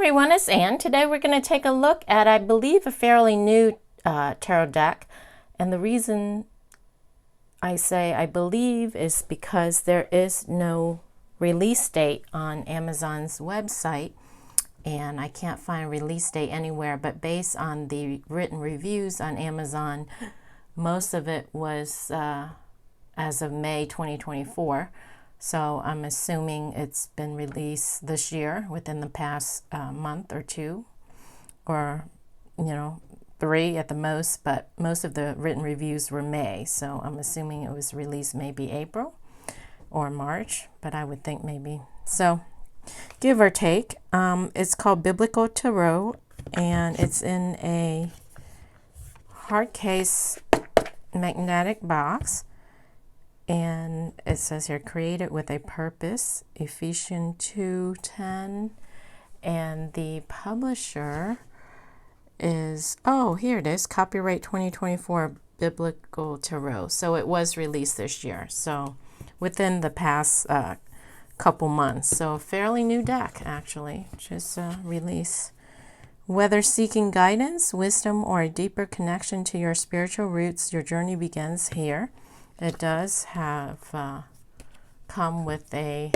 everyone, it's Anne. Today we're going to take a look at, I believe, a fairly new tarot deck. And the reason I say I believe is because there is no release date on Amazon's website. And I can't find a release date anywhere. But based on the written reviews on Amazon, most of it was as of May 2024. So I'm assuming it's been released this year within the past month or two, or 3 at the most, but most of the written reviews were May. So I'm assuming it was released maybe April or March, but I would think maybe. So give or take. It's called Bilical Tarot, and it's in a hard case magnetic box. And it says here, created with a purpose, Ephesians 2:10. And the publisher is, oh, here it is, copyright 2024 Bilical Tarot. So it was released this year, so within the past couple months. So a fairly new deck, actually, just released. Whether seeking guidance, wisdom, or a deeper connection to your spiritual roots, your journey begins here. It does have come with a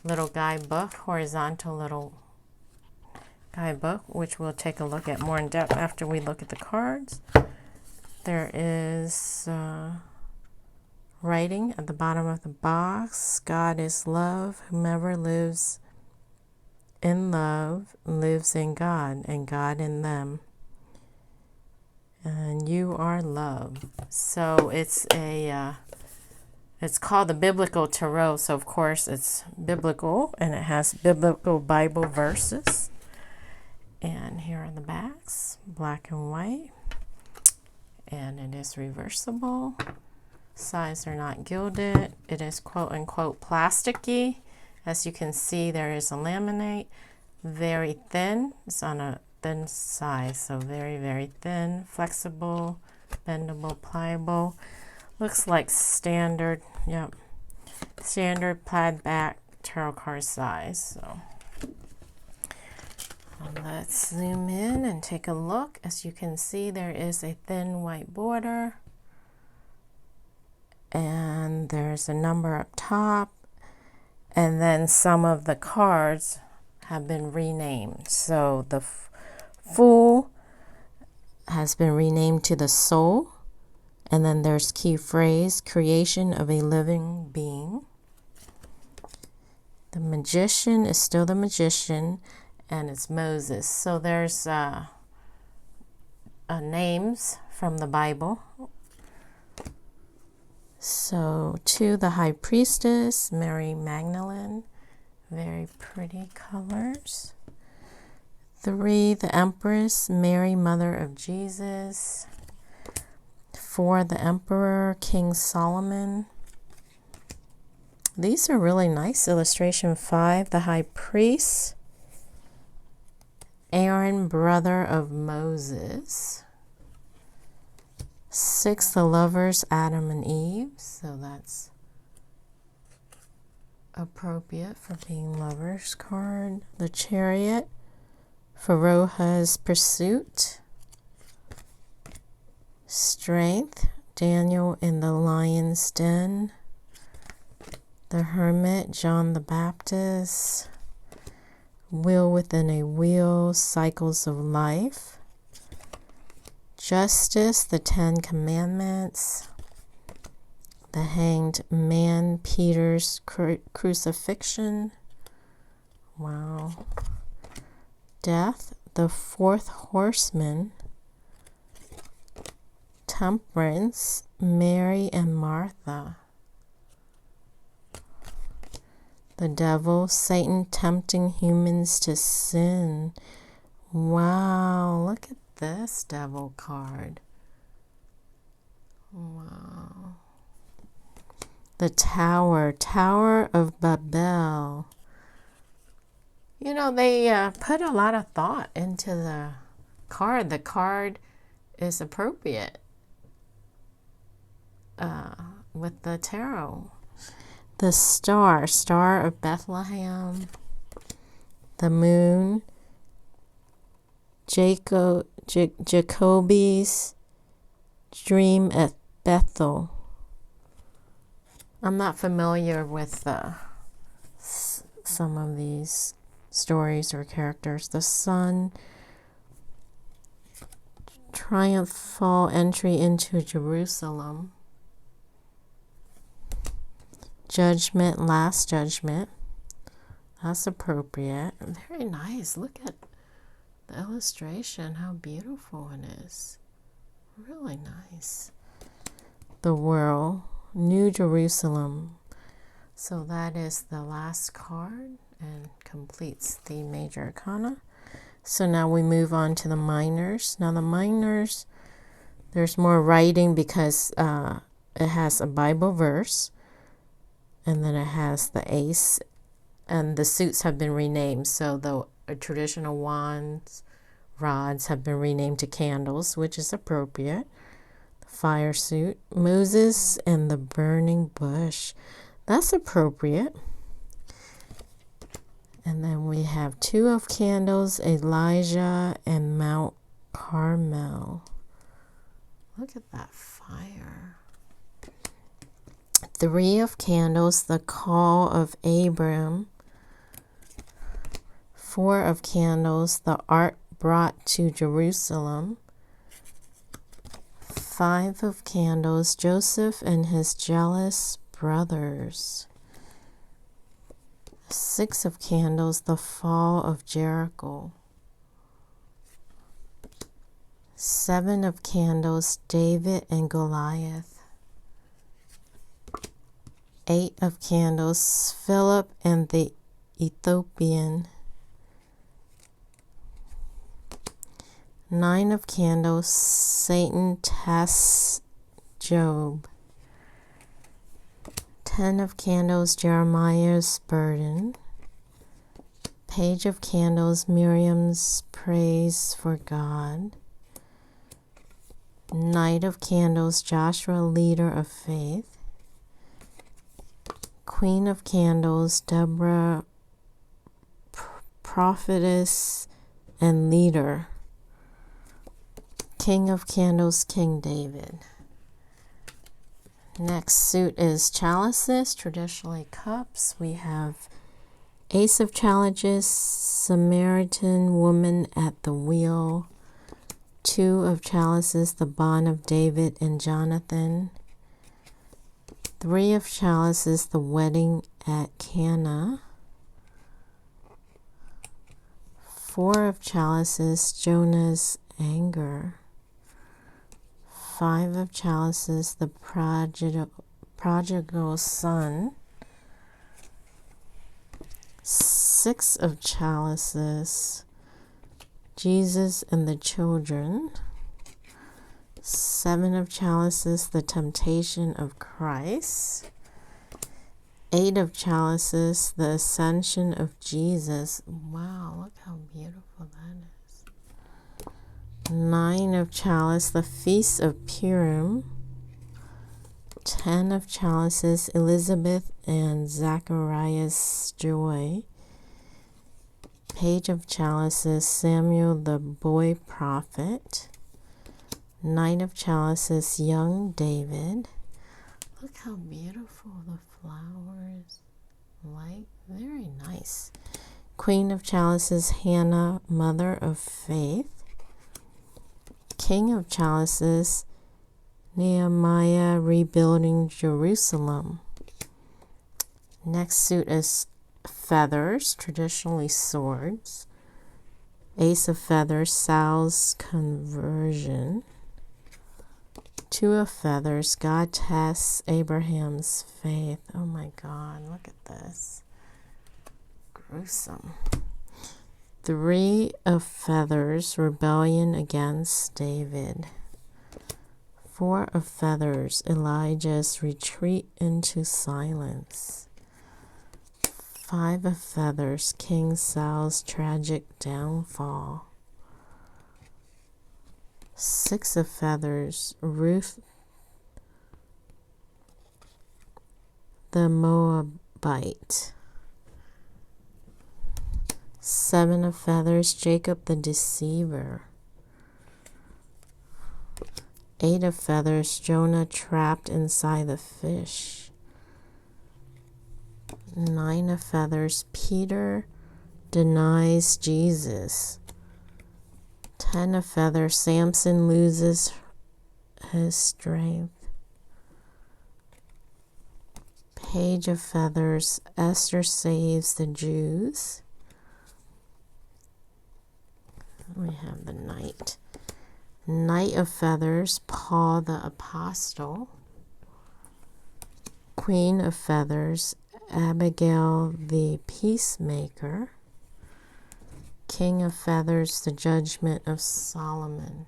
little guidebook, horizontal little guidebook, which we'll take a look at more in depth after we look at the cards. There is writing at the bottom of the box. God is love. Whomever lives in love lives in God, and God in them. And you are love. So it's it's called the Bilical Tarot. So of course it's biblical, and it has biblical Bible verses. And here are the backs, black and white. And it is reversible. Sides are not gilded. It is quote unquote plasticky. As you can see, there is a laminate, very thin. It's on a thin side, so very, very thin, flexible, bendable, pliable. Looks like standard, standard plaid back tarot card size. So let's zoom in and take a look. As you can see, there is a thin white border, and there's a number up top, and then some of the cards have been renamed. So the Fool has been renamed to the Soul, and then there's key phrase, creation of a living being. The Magician is still the Magician, and it's Moses. So there's names from the Bible. So 2, the High Priestess, Mary Magdalene, very pretty colors. 3, the Empress, Mary, Mother of Jesus. 4, the Emperor, King Solomon. These are really nice. Illustration 5, the High Priest, Aaron, brother of Moses. 6, the Lovers, Adam and Eve. So that's appropriate for being lovers card. The Chariot, Pharaoh's pursuit. Strength, Daniel in the lion's den. The Hermit, John the Baptist. Wheel within a wheel, cycles of life. Justice, the 10 Commandments. The Hanged Man, Peter's crucifixion. Wow. Death, the 4th Horseman. Temperance, Mary and Martha. The Devil, Satan tempting humans to sin. Wow, look at this Devil card. Wow. The Tower, Tower of Babel. You know, they put a lot of thought into the card. The card is appropriate with the tarot. The Star, Star of Bethlehem. The Moon, Jacoby's dream at Bethel. I'm not familiar with some of these stories or characters. The Sun, triumphal entry into Jerusalem. Judgment, last judgment. That's appropriate. Very nice. Look at the illustration, how beautiful it is. Really nice. The World, New Jerusalem. So that is the last card and completes the major arcana. So now we move on to the minors. Now the minors, there's more writing because it has a Bible verse, and then it has the ace, and the suits have been renamed. So the traditional wands, rods have been renamed to candles, which is appropriate. The fire suit, Moses and the burning bush. That's appropriate. And then we have Two of Candles, Elijah and Mount Carmel. Look at that fire. Three of Candles, the call of Abram. Four of Candles, the ark brought to Jerusalem. Five of Candles, Joseph and his jealous brothers. Six of Candles, the fall of Jericho. Seven of Candles, David and Goliath. Eight of Candles, Philip and the Ethiopian. Nine of Candles, Satan tests Job. 10 of Candles, Jeremiah's burden. Page of Candles, Miriam's praise for God. Knight of Candles, Joshua, leader of faith. Queen of Candles, Deborah, prophetess and leader. King of Candles, King David. Next suit is chalices, traditionally cups. We have Ace of Chalices, Samaritan woman at the wheel. Two of Chalices, the bond of David and Jonathan. Three of Chalices, the wedding at Cana. Four of Chalices, Jonah's anger. Five of Chalices, the prodigal son. Six of Chalices, Jesus and the children. Seven of Chalices, the temptation of Christ. Eight of Chalices, the ascension of Jesus. Wow, look how beautiful that is. Nine of Chalice, the feast of Purim. 10 of Chalices, Elizabeth and Zachariah's joy. Page of Chalices, Samuel the boy prophet. Knight of Chalices, young David. Look how beautiful the flowers, like, very nice. Queen of Chalices, Hannah, mother of faith. King of Chalices, Nehemiah, rebuilding Jerusalem. Next suit is feathers, traditionally swords. Ace of Feathers, Sal's conversion. Two of Feathers, God tests Abraham's faith. Oh my God, look at this. Gruesome. Three of Feathers, rebellion against David. Four of Feathers, Elijah's retreat into silence. Five of Feathers, King Saul's tragic downfall. Six of Feathers, Ruth the Moabite. Seven of Feathers, Jacob the Deceiver. Eight of Feathers, Jonah trapped inside the fish. Nine of Feathers, Peter denies Jesus. 10 of Feathers, Samson loses his strength. Page of Feathers, Esther saves the Jews. We have the Knight. Knight of Feathers, Paul the Apostle. Queen of Feathers, Abigail the Peacemaker. King of Feathers, the Judgment of Solomon.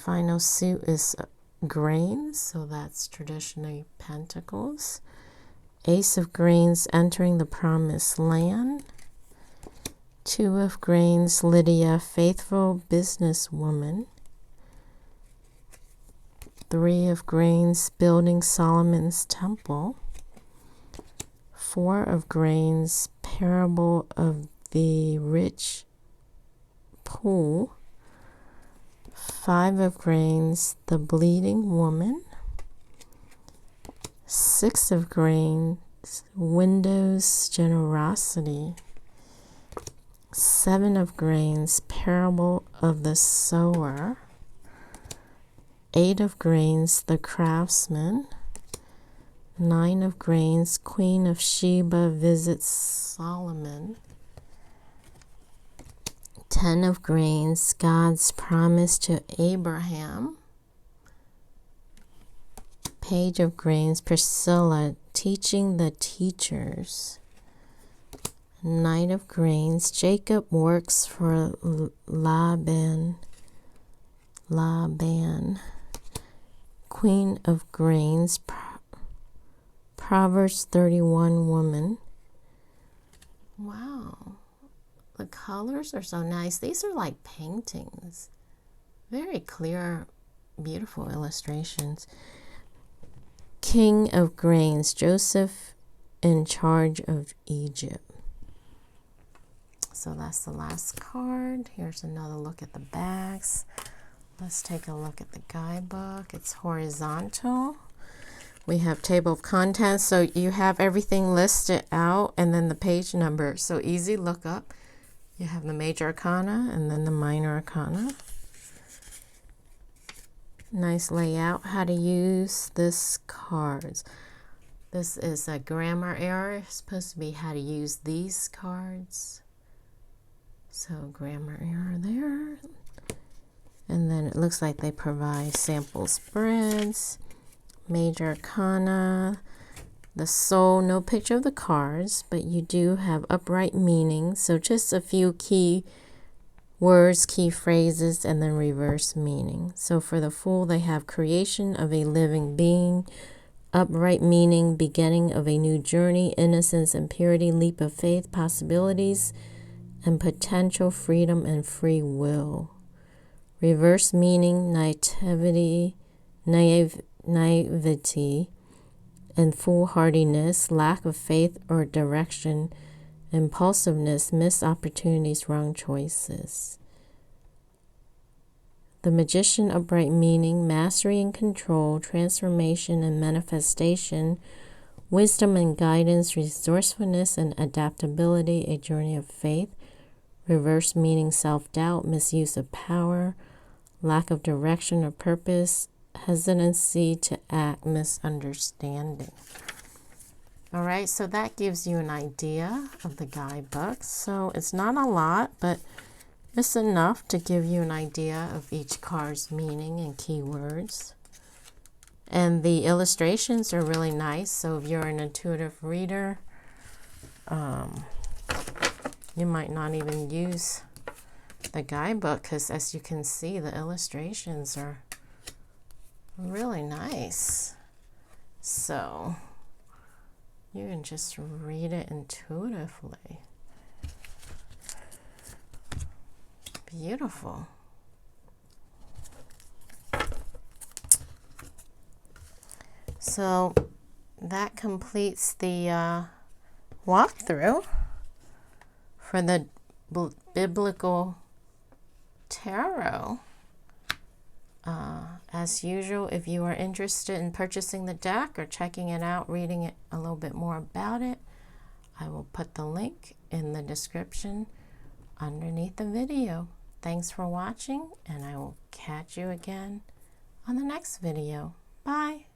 Final suit is Grains, so that's traditionally Pentacles. Ace of Grains, entering the Promised Land. Two of Grains, Lydia, faithful businesswoman. Three of Grains, building Solomon's temple. Four of Grains, parable of the rich pool. Five of Grains, the bleeding woman. Six of Grains, widow's generosity. Seven of Grains, parable of the sower. Eight of Grains, the craftsman. Nine of Grains, Queen of Sheba visits Solomon. 10 of Grains, God's promise to Abraham. Page of Grains, Priscilla, teaching the teachers. Knight of Grains, Jacob works for Laban. Queen of Grains, Proverbs 31 woman. Wow, the colors are so nice. These are like paintings. Very clear, beautiful illustrations. King of Grains, Joseph in charge of Egypt. So that's the last card. Here's another look at the backs. Let's take a look at the guidebook. It's horizontal. We have table of contents, so you have everything listed out and then the page number. So easy look up. You have the major arcana and then the minor arcana. Nice layout. How to use this cards. This is a grammar error. It's supposed to be how to use these cards. So grammar error there. And then it looks like they provide sample spreads. Major arcana. The soul, no picture of the cards, but you do have upright meaning. So just a few key words, key phrases, and then reverse meaning. So for the Fool, they have creation of a living being, upright meaning, beginning of a new journey, innocence and purity, leap of faith, possibilities, and potential, freedom and free will. Reverse meaning, naivety, and foolhardiness, lack of faith or direction, impulsiveness, missed opportunities, wrong choices. The Magician, upright meaning, mastery and control, transformation and manifestation, wisdom and guidance, resourcefulness and adaptability, a journey of faith. Reverse meaning, self-doubt, misuse of power, lack of direction or purpose, hesitancy to act, misunderstanding. All right, so that gives you an idea of the guidebook. So it's not a lot, but it's enough to give you an idea of each card's meaning and keywords. And the illustrations are really nice. So if you're an intuitive reader, you might not even use the guidebook because, as you can see, the illustrations are really nice. So you can just read it intuitively. Beautiful. So that completes the walkthrough for the Biblical Tarot. As usual, if you are interested in purchasing the deck or checking it out, reading it a little bit more about it, I will put the link in the description underneath the video. Thanks for watching, and I will catch you again on the next video. Bye.